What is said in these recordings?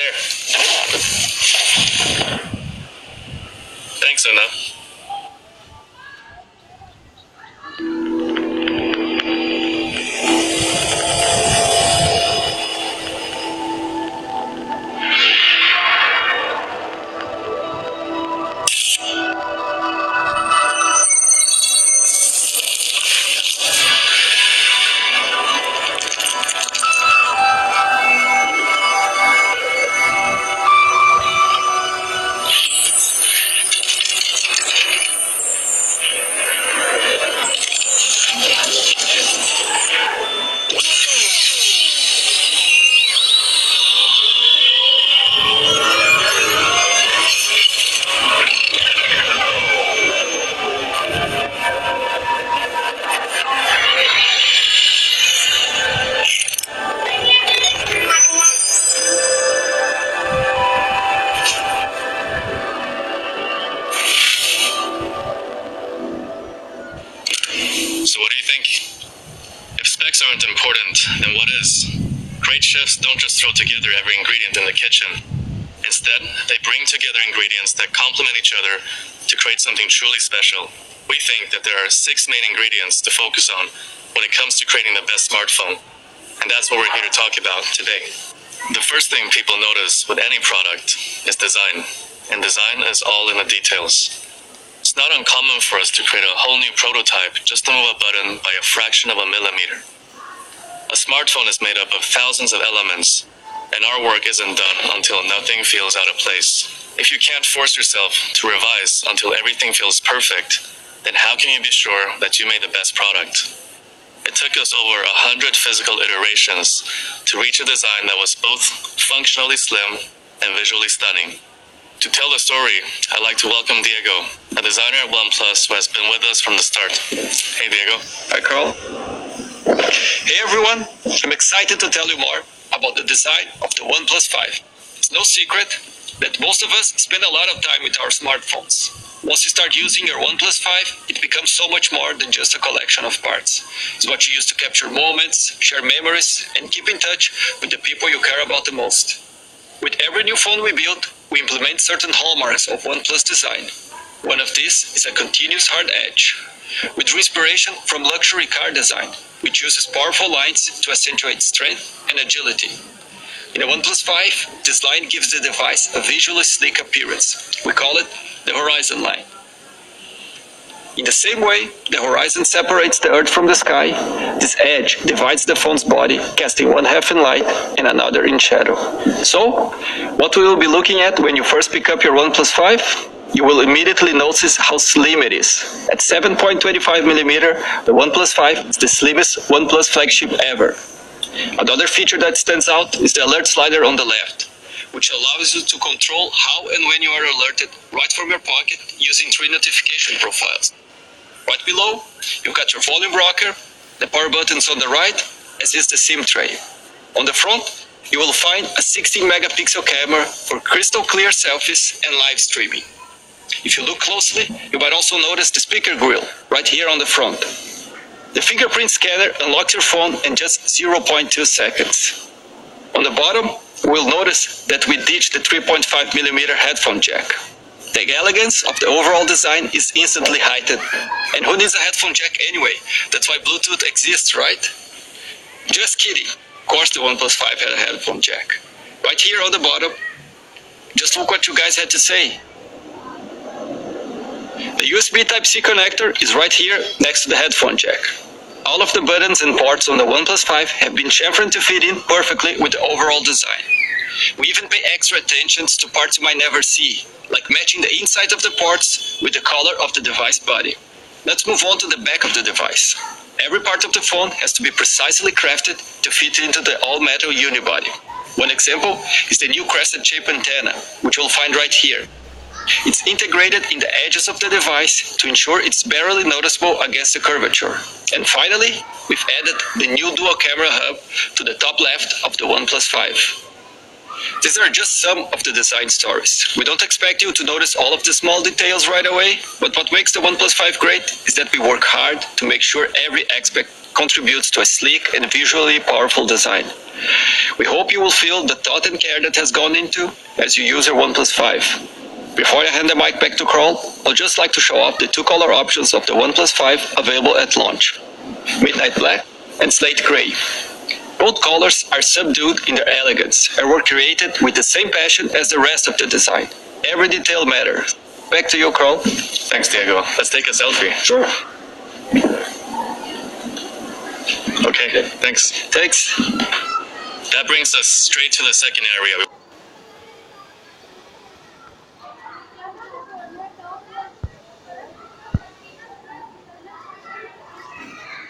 there. Thanks, Una. So what do you think? If specs aren't important, then what is? Great chefs don't just throw together every ingredient in the kitchen. Instead, they bring together ingredients that complement each other to create something truly special. We think that there are 6 main ingredients to focus on when it comes to creating the best smartphone. And that's what we're here to talk about today. The first thing people notice with any product is design. And design is all in the details. It's not uncommon for us to create a whole new prototype just to move a button by a fraction of a millimeter. A smartphone is made up of thousands of elements, and our work isn't done until nothing feels out of place. If you can't force yourself to revise until everything feels perfect, then how can you be sure that you made the best product? It took us over 100 physical iterations to reach a design that was both functionally slim and visually stunning. To tell the story, I'd like to welcome Diego, a designer at OnePlus who has been with us from the start. Hey Diego. Hi Carl. Hey everyone, I'm excited to tell you more about the design of the OnePlus 5. It's no secret that most of us spend a lot of time with our smartphones. Once you start using your OnePlus 5, it becomes so much more than just a collection of parts. It's what you use to capture moments, share memories, and keep in touch with the people you care about the most. With every new phone we build, we implement certain hallmarks of OnePlus design. One of these is a continuous hard edge. We drew inspiration from luxury car design, which uses powerful lines to accentuate strength and agility. In the OnePlus 5, this line gives the device a visually sleek appearance. We call it the horizon line. In the same way the horizon separates the earth from the sky, this edge divides the phone's body, casting one half in light and another in shadow. So, what we will be looking at when you first pick up your OnePlus 5? You will immediately notice how slim it is. At 7.25mm, the OnePlus 5 is the slimmest OnePlus flagship ever. Another feature that stands out is the alert slider on the left, which allows you to control how and when you are alerted right from your pocket using 3 notification profiles. Right below, you've got your volume rocker, the power buttons on the right, as is the SIM tray. On the front, you will find a 16-megapixel camera for crystal clear selfies and live streaming. If you look closely, you might also notice the speaker grill right here on the front. The fingerprint scanner unlocks your phone in just 0.2 seconds. On the bottom, you will notice that we ditched the 3.5mm headphone jack. The elegance of the overall design is instantly heightened. And who needs a headphone jack anyway? That's why Bluetooth exists, right? Just kidding. Of course the OnePlus 5 had a headphone jack. Right here on the bottom, just look what you guys had to say. The USB Type-C connector is right here next to the headphone jack. All of the buttons and ports on the OnePlus 5 have been chamfered to fit in perfectly with the overall design. We even pay extra attention to parts you might never see, like matching the inside of the ports with the color of the device body. Let's move on to the back of the device. Every part of the phone has to be precisely crafted to fit into the all-metal unibody. One example is the new crescent-shaped antenna, which you'll find right here. It's integrated in the edges of the device to ensure it's barely noticeable against the curvature. And finally, we've added the new dual camera hub to the top left of the OnePlus 5. These are just some of the design stories. We don't expect you to notice all of the small details right away, but what makes the OnePlus 5 great is that we work hard to make sure every aspect contributes to a sleek and visually powerful design. We hope you will feel the thought and care that has gone into as you use your OnePlus 5. Before I hand the mic back to Carl, I'd just like to show off the two color options of the OnePlus 5 available at launch: Midnight Black and Slate Gray. Both colors are subdued in their elegance and were created with the same passion as the rest of the design. Every detail matters. Back to you, Carl. Thanks, Diego. Let's take a selfie. Sure. Okay, thanks. Thanks. That brings us straight to the second area.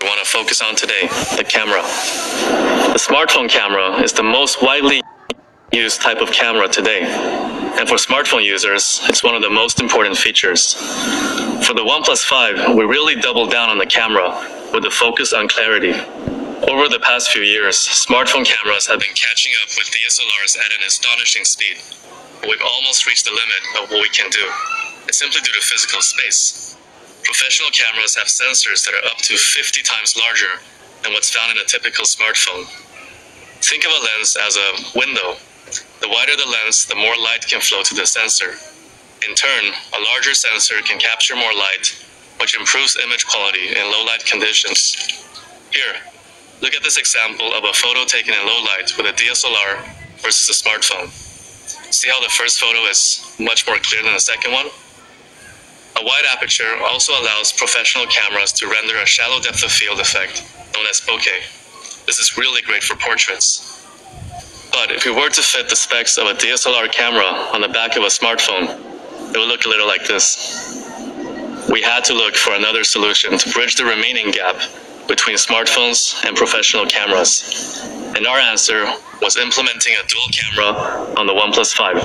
We want to focus on today, the camera. The smartphone camera is the most widely used type of camera today. And for smartphone users, it's one of the most important features. For the OnePlus 5, we really doubled down on the camera with a focus on clarity. Over the past few years, smartphone cameras have been catching up with DSLRs at an astonishing speed. We've almost reached the limit of what we can do. It's simply due to physical space. Professional cameras have sensors that are up to 50 times larger than what's found in a typical smartphone. Think of a lens as a window. The wider the lens, the more light can flow to the sensor. In turn, a larger sensor can capture more light, which improves image quality in low light conditions. Here, look at this example of a photo taken in low light with a DSLR versus a smartphone. See how the first photo is much more clear than the second one? A wide aperture also allows professional cameras to render a shallow depth of field effect, known as bokeh. This is really great for portraits. But if we were to fit the specs of a DSLR camera on the back of a smartphone, it would look a little like this. We had to look for another solution to bridge the remaining gap between smartphones and professional cameras. And our answer was implementing a dual camera on the OnePlus 5.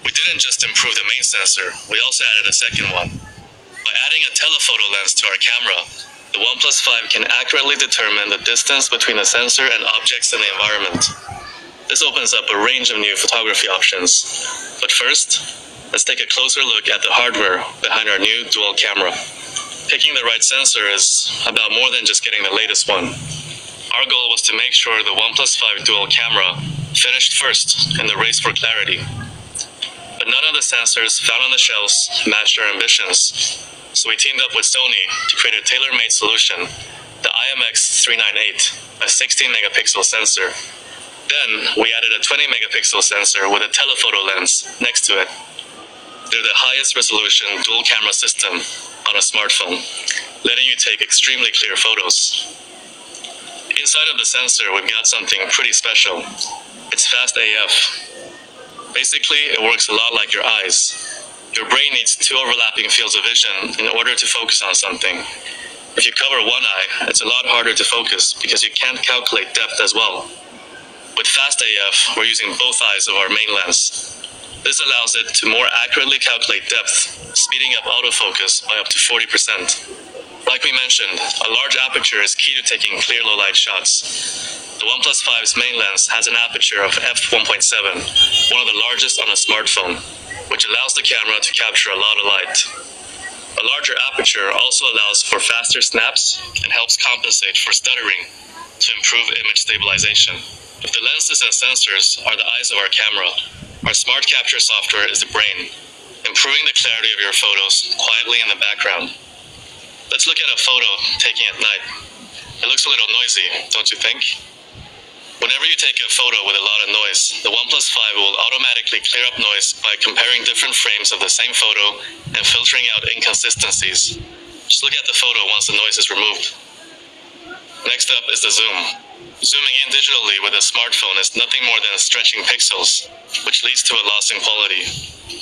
We didn't just improve the main sensor, we also added a second one. By adding a telephoto lens to our camera, the OnePlus 5 can accurately determine the distance between the sensor and objects in the environment. This opens up a range of new photography options. But first, let's take a closer look at the hardware behind our new dual camera. Picking the right sensor is about more than just getting the latest one. Our goal was to make sure the OnePlus 5 dual camera finished first in the race for clarity. But none of the sensors found on the shelves matched our ambitions, so we teamed up with Sony to create a tailor-made solution, the IMX398, a 16-megapixel sensor. Then, we added a 20-megapixel sensor with a telephoto lens next to it. They're the highest resolution dual camera system on a smartphone, letting you take extremely clear photos. Inside of the sensor, we've got something pretty special. It's fast AF. Basically, it works a lot like your eyes. Your brain needs two overlapping fields of vision in order to focus on something. If you cover one eye, it's a lot harder to focus because you can't calculate depth as well. With fast AF, we're using both eyes of our main lens. This allows it to more accurately calculate depth, speeding up autofocus by up to 40%. Like we mentioned, a large aperture is key to taking clear low-light shots. The OnePlus 5's main lens has an aperture of f1.7, one of the largest on a smartphone, which allows the camera to capture a lot of light. A larger aperture also allows for faster snaps and helps compensate for stuttering to improve image stabilization. If the lenses and sensors are the eyes of our camera, our smart capture software is the brain, improving the clarity of your photos quietly in the background. Let's look at a photo taken at night. It looks a little noisy, don't you think? Whenever you take a photo with a lot of noise, the OnePlus 5 will automatically clear up noise by comparing different frames of the same photo and filtering out inconsistencies. Just look at the photo once the noise is removed. Next up is the zoom. Zooming in digitally with a smartphone is nothing more than stretching pixels, which leads to a loss in quality.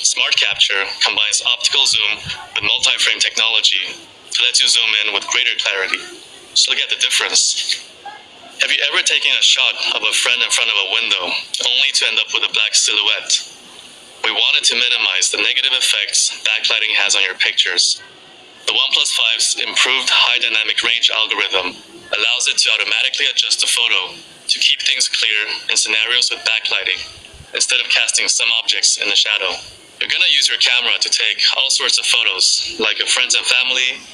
Smart Capture combines optical zoom with multi-frame technology to let you zoom in with greater clarity. Just look at the difference. Have you ever taken a shot of a friend in front of a window, only to end up with a black silhouette? We wanted to minimize the negative effects backlighting has on your pictures. The OnePlus 5's improved high dynamic range algorithm allows it to automatically adjust the photo to keep things clear in scenarios with backlighting, instead of casting some objects in the shadow. You're gonna use your camera to take all sorts of photos, like of friends and family,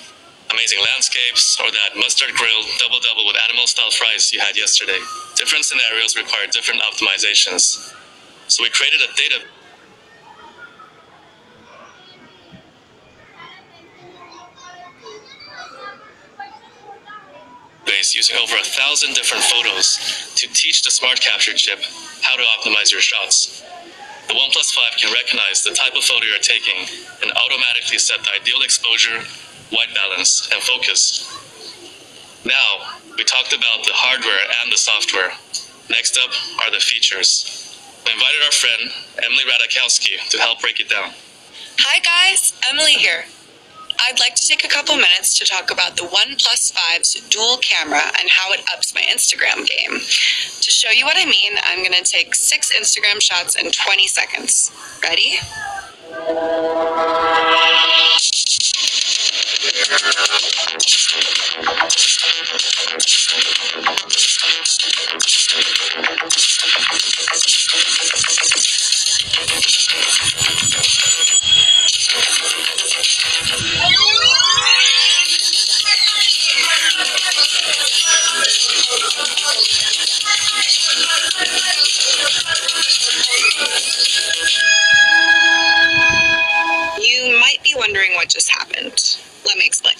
Amazing landscapes, or that mustard grilled double-double with animal-style fries you had yesterday. Different scenarios require different optimizations. So we created a database using over 1,000 different photos to teach the Smart Capture chip how to optimize your shots. The OnePlus 5 can recognize the type of photo you're taking and automatically set the ideal exposure, white balance, and focus. Now, we talked about the hardware and the software. Next up are the features. We invited our friend, Emily Radakowski, to help break it down. Hi guys, Emily here. I'd like to take a couple minutes to talk about the OnePlus 5's dual camera and how it ups my Instagram game. To show you what I mean, I'm going to take 6 Instagram shots in 20 seconds. Ready? You might be wondering what just happened. Let me explain.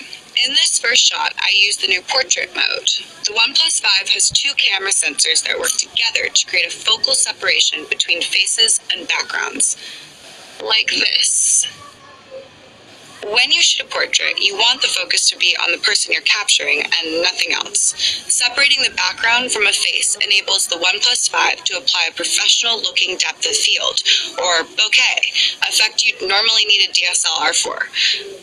In this first shot, I used the new portrait mode. The OnePlus 5 has 2 camera sensors that work together to create a focal separation between faces and backgrounds. Like this. When you shoot a portrait, you want the focus to be on the person you're capturing and nothing else. Separating the background from a face enables the OnePlus 5 to apply a professional-looking depth of field, or bokeh, effect you'd normally need a DSLR for.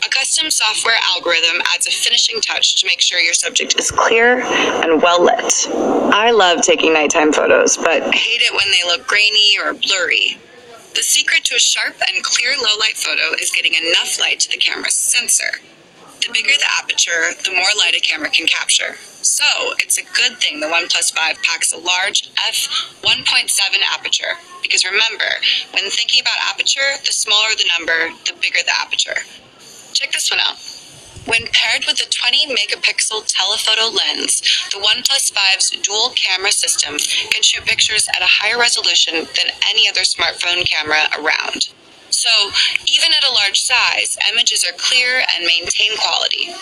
A custom software algorithm adds a finishing touch to make sure your subject is clear and well lit. I love taking nighttime photos, but hate it when they look grainy or blurry. The secret to a sharp and clear low-light photo is getting enough light to the camera's sensor. The bigger the aperture, the more light a camera can capture. So, it's a good thing the OnePlus 5 packs a large f1.7 aperture. Because remember, when thinking about aperture, the smaller the number, the bigger the aperture. Check this one out. When paired with a 20-megapixel telephoto lens, the OnePlus 5's dual camera system can shoot pictures at a higher resolution than any other smartphone camera around. So, even at a large size, images are clear and maintain quality,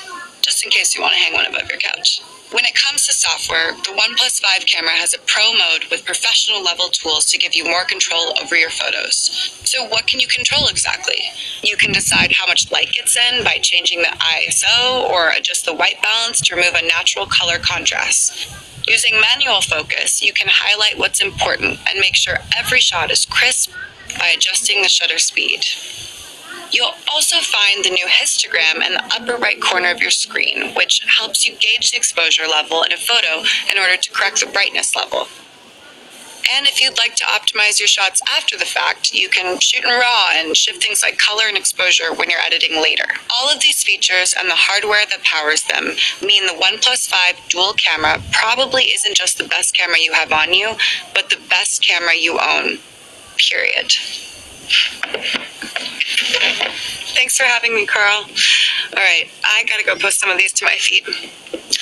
just in case you want to hang one above your couch. When it comes to software, the OnePlus 5 camera has a pro mode with professional-level tools to give you more control over your photos. So what can you control exactly? You can decide how much light gets in by changing the ISO or adjust the white balance to remove unnatural color contrast. Using manual focus, you can highlight what's important and make sure every shot is crisp by adjusting the shutter speed. You'll also find the new histogram in the upper right corner of your screen, which helps you gauge the exposure level in a photo in order to correct the brightness level. And if you'd like to optimize your shots after the fact, you can shoot in RAW and shift things like color and exposure when you're editing later. All of these features and the hardware that powers them mean the OnePlus 5 dual camera probably isn't just the best camera you have on you, but the best camera you own. Period. Thanks for having me, Carl. All right, I gotta go post some of these to my feed.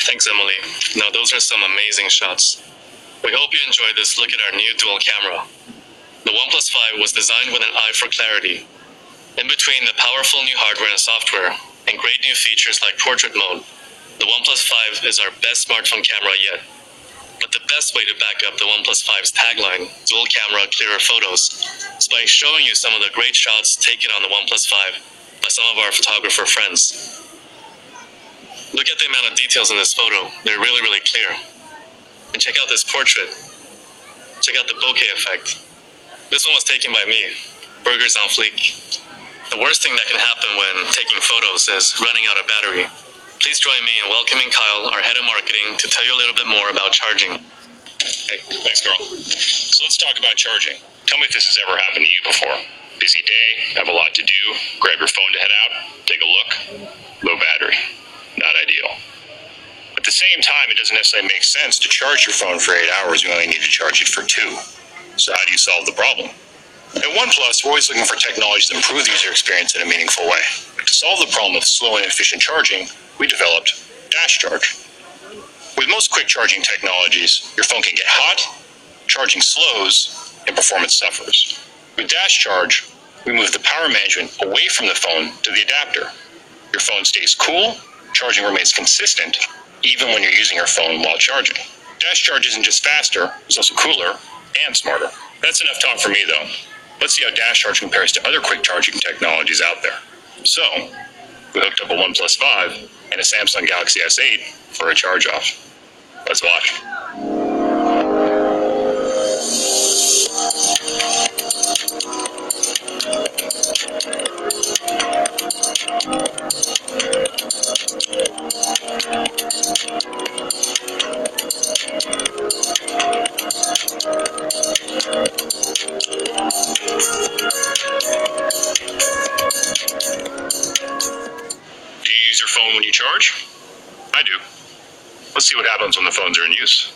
Thanks, Emily. Now, those are some amazing shots. We hope you enjoyed this look at our new dual camera. The OnePlus 5 was designed with an eye for clarity. In between the powerful new hardware and software, and great new features like portrait mode, the OnePlus 5 is our best smartphone camera yet. But the best way to back up the OnePlus 5's tagline, dual camera, clearer photos, is by showing you some of the great shots taken on the OnePlus 5 by some of our photographer friends. Look at the amount of details in this photo. They're really, really clear. And check out this portrait. Check out the bokeh effect. This one was taken by me. Burgers on fleek. The worst thing that can happen when taking photos is running out of battery. Please join me in welcoming Kyle, our head of marketing, to tell you a little bit more about charging. Hey, thanks, Carl. So let's talk about charging. Tell me if this has ever happened to you before. Busy day, have a lot to do, grab your phone to head out, take a look, low battery. Not ideal. At the same time, it doesn't necessarily make sense to charge your phone for 8 hours. You only need to charge it for 2. So how do you solve the problem? At OnePlus, we're always looking for technologies that improve the user experience in a meaningful way. To solve the problem of slow and inefficient charging, we developed Dash Charge. With most quick charging technologies, your phone can get hot, charging slows, and performance suffers. With Dash Charge, we move the power management away from the phone to the adapter. Your phone stays cool, charging remains consistent, even when you're using your phone while charging. Dash Charge isn't just faster, it's also cooler and smarter. That's enough talk for me though. Let's see how Dash Charge compares to other quick charging technologies out there. So, we hooked up a OnePlus 5 and a Samsung Galaxy S8 for a charge off. Let's watch. Do you use your phone when you charge? I do. Let's see what happens when the phones are in use.